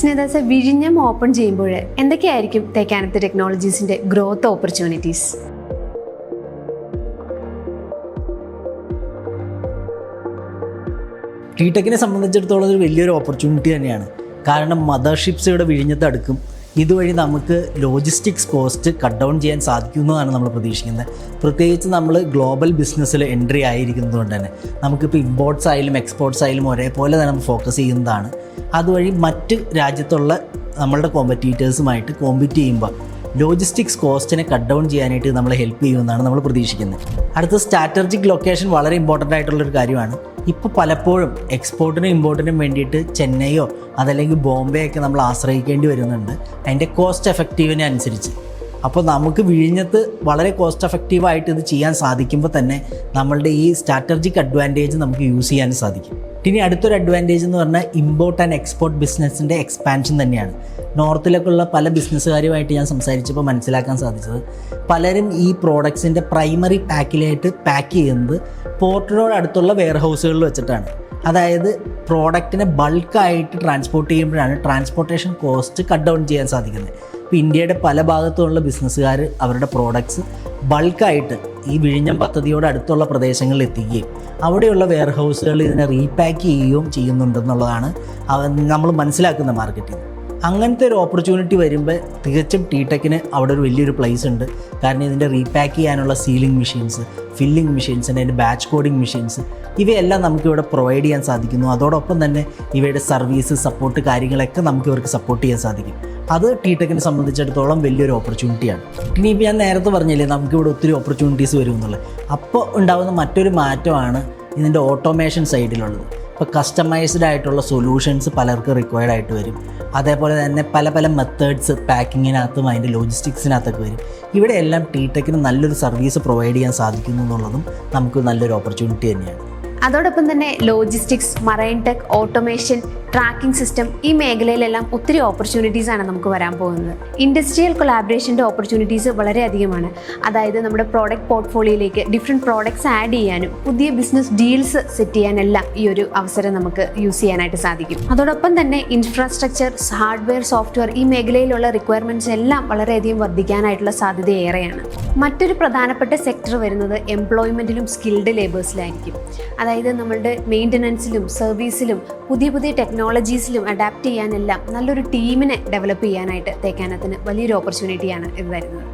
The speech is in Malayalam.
സ്നേഹിതാസെ, വിഴിഞ്ഞം ഓപ്പൺ ചെയ്യുമ്പോൾ എന്തൊക്കെയായിരിക്കും തേക്കാനത്ത് ടെക്നോളജീസിൻ്റെ ഗ്രോത്ത് ഓപ്പർച്യൂണിറ്റീസ്? ടി-ടെക്കിനെ സംബന്ധിച്ചിടത്തോളം ഒരു വലിയൊരു ഓപ്പർച്യൂണിറ്റി തന്നെയാണ്. കാരണം മദർഷിപ്സ് ഇവിടെ വിഴിഞ്ഞത്ത് അടുക്കും. ഇതുവഴി നമുക്ക് ലോജിസ്റ്റിക്സ് കോസ്റ്റ് കട്ട് ഡൗൺ ചെയ്യാൻ സാധിക്കുന്നതാണ് നമ്മൾ പ്രതീക്ഷിക്കുന്നത്. പ്രത്യേകിച്ച് നമ്മൾ ഗ്ലോബൽ ബിസിനസ്സിൽ എൻട്രി ആയിരിക്കുന്നത് കൊണ്ട് തന്നെ നമുക്കിപ്പോൾ ഇമ്പോർട്ട്സ് ആയാലും എക്സ്പോർട്ട്സ് ആയാലും ഒരേപോലെ തന്നെ നമ്മൾ ഫോക്കസ് ചെയ്യുന്നതാണ്. അതുവഴി മറ്റ് രാജ്യത്തുള്ള നമ്മളുടെ കോമ്പറ്റീറ്റേഴ്സുമായിട്ട് കോമ്പീറ്റ് ചെയ്യുമ്പോൾ ലോജിസ്റ്റിക്സ് കോസ്റ്റിനെ കട്ട് ഡൗൺ ചെയ്യാനായിട്ട് നമ്മളെ ഹെൽപ്പ് ചെയ്യുമെന്നാണ് നമ്മൾ പ്രതീക്ഷിക്കുന്നത്. അടുത്ത സ്ട്രാറ്റജിക് ലൊക്കേഷൻ വളരെ ഇമ്പോർട്ടൻ്റ് ആയിട്ടുള്ളൊരു കാര്യമാണ്. ഇപ്പോൾ പലപ്പോഴും എക്സ്പോർട്ടിനും ഇമ്പോർട്ടിനും വേണ്ടിയിട്ട് ചെന്നൈയോ അതല്ലെങ്കിൽ ബോംബെ ഒക്കെ നമ്മൾ ആശ്രയിക്കേണ്ടി വരുന്നുണ്ട് അതിൻ്റെ കോസ്റ്റ് എഫക്റ്റീവിനെ അനുസരിച്ച്. അപ്പോൾ നമുക്ക് വിഴിഞ്ഞത്ത് വളരെ കോസ്റ്റ് എഫക്റ്റീവായിട്ട് ഇത് ചെയ്യാൻ സാധിക്കുമ്പോൾ തന്നെ നമ്മളുടെ ഈ സ്ട്രാറ്റജിക് അഡ്വാൻറ്റേജ് നമുക്ക് യൂസ് ചെയ്യാൻ സാധിക്കും. ഇനി അടുത്തൊരു അഡ്വാൻറ്റേജ് എന്ന് പറഞ്ഞാൽ ഇമ്പോർട്ട് ആൻഡ് എക്സ്പോർട്ട് ബിസിനസ്സിൻ്റെ എക്സ്പാൻഷൻ തന്നെയാണ്. നോർത്തിലേക്കുള്ള പല ബിസിനസ്സുകാരുമായിട്ട് ഞാൻ സംസാരിച്ചപ്പോൾ മനസ്സിലാക്കാൻ സാധിച്ചത് പലരും ഈ പ്രോഡക്ട്സിൻ്റെ പ്രൈമറി പാക്കിലായിട്ട് പാക്ക് ചെയ്യുന്നത് പോർട്ടിനോട് അടുത്തുള്ള വെയർ ഹൗസുകളിൽ വെച്ചിട്ടാണ്. അതായത് പ്രോഡക്റ്റിനെ ബൾക്കായിട്ട് ട്രാൻസ്പോർട്ട് ചെയ്യുമ്പോഴാണ് ട്രാൻസ്പോർട്ടേഷൻ കോസ്റ്റ് കട്ട് ഡൗൺ ചെയ്യാൻ സാധിക്കുന്നത്. ഇപ്പോൾ ഇന്ത്യയുടെ പല ഭാഗത്തുള്ള ബിസിനസ്സുകാർ അവരുടെ പ്രോഡക്ട്സ് ബൾക്കായിട്ട് ഈ വിഴിഞ്ഞം പദ്ധതിയോട് അടുത്തുള്ള പ്രദേശങ്ങളിൽ എത്തിക്കുകയും അവിടെയുള്ള വെയർ ഹൗസുകൾ ഇതിനെ റീപാക്ക് ചെയ്യുകയും ചെയ്യുന്നുണ്ടെന്നുള്ളതാണ് നമ്മൾ മനസ്സിലാക്കുന്ന മാർക്കറ്റിൽ. അങ്ങനത്തെ ഒരു ഓപ്പർച്യൂണിറ്റി വരുമ്പോൾ തികച്ചും ടി-ടെക്കിന് അവിടെ ഒരു വലിയൊരു പ്ലേസ് ഉണ്ട്. കാരണം ഇതിൻ്റെ റീപാക്ക് ചെയ്യാനുള്ള സീലിംഗ് മെഷീൻസ്, ഫില്ലിംഗ് മെഷീൻസ്, അതിൻ്റെ ബാച്ച് കോഡിംഗ് മെഷീൻസ് ഇവയെല്ലാം നമുക്കിവിടെ പ്രൊവൈഡ് ചെയ്യാൻ സാധിക്കുന്നു. അതോടൊപ്പം തന്നെ ഇവയുടെ സർവീസ്, സപ്പോർട്ട് കാര്യങ്ങളൊക്കെ നമുക്ക് ഇവർക്ക് സപ്പോർട്ട് ചെയ്യാൻ സാധിക്കും. അത് ടി-ടെക്കിനെ സംബന്ധിച്ചിടത്തോളം വലിയൊരു ഓപ്പർച്യൂണിറ്റിയാണ്. ഇനിയിപ്പോൾ ഞാൻ നേരത്തെ പറഞ്ഞില്ലേ നമുക്കിവിടെ ഒത്തിരി ഓപ്പർച്യൂണിറ്റീസ് വരും എന്നുള്ളത്. അപ്പോൾ ഉണ്ടാകുന്ന മറ്റൊരു മാറ്റമാണ് ഇതിൻ്റെ ഓട്ടോമേഷൻ സൈഡിലുള്ളത്. ഇപ്പോൾ കസ്റ്റമൈസ്ഡ് ആയിട്ടുള്ള സൊല്യൂഷൻസ് പലർക്ക് റിക്വയർഡ് ആയിട്ട് വരും. അതേപോലെ തന്നെ പല പല മെത്തേഡ്സ് പാക്കിങ്ങിനകത്തും അതിൻ്റെ ലോജിസ്റ്റിക്സിനകത്തൊക്കെ വരും. ഇവിടെയെല്ലാം ടി-ടെക്കിന് നല്ലൊരു സർവീസ് പ്രൊവൈഡ് ചെയ്യാൻ സാധിക്കുന്നു എന്നുള്ളതും നമുക്ക് നല്ലൊരു ഓപ്പർച്യൂണിറ്റി തന്നെയാണ്. അതോടൊപ്പം തന്നെ logistics, marine tech, automation, tracking system ഈ മേഖലയിലെല്ലാം ഒത്തിരി ഓപ്പർച്യൂണിറ്റീസാണ് നമുക്ക് വരാൻ പോകുന്നത്. ഇൻഡസ്ട്രിയൽ കൊളാബറേഷൻ്റെ ഓപ്പർച്യൂണിറ്റീസ് വളരെയധികമാണ്. അതായത് നമ്മുടെ പ്രോഡക്റ്റ് പോർട്ട്ഫോളിയോയിലേക്ക് ഡിഫറെൻറ്റ് പ്രോഡക്ട്സ് ആഡ് ചെയ്യാനും പുതിയ ബിസിനസ് ഡീൽസ് സെറ്റ് ചെയ്യാനെല്ലാം ഈ ഒരു അവസരം നമുക്ക് യൂസ് ചെയ്യാനായിട്ട് സാധിക്കും. അതോടൊപ്പം തന്നെ ഇൻഫ്രാസ്ട്രക്ചർ, ഹാർഡ്വെയർ, സോഫ്റ്റ്വെയർ ഈ മേഖലയിലുള്ള റിക്വയർമെൻറ്റ്സ് എല്ലാം വളരെയധികം വർദ്ധിക്കാനായിട്ടുള്ള സാധ്യത ഏറെയാണ്. മറ്റൊരു പ്രധാനപ്പെട്ട സെക്ടർ വരുന്നത് എംപ്ലോയ്മെൻറ്റിലും സ്കിൽഡ് ലേബേഴ്സിലായിരിക്കും. അതായത് നമ്മളുടെ മെയിൻ്റനൻസിലും സർവീസിലും പുതിയ പുതിയ ടെക്നോളജീസിലും അഡാപ്റ്റ് ചെയ്യാനെല്ലാം നല്ലൊരു ടീമിനെ ഡെവലപ്പ് ചെയ്യാനായിട്ട് തേക്കാനത്തിന് വലിയൊരു ഓപ്പർച്യൂണിറ്റിയാണ് ഇത് തരുന്നത്.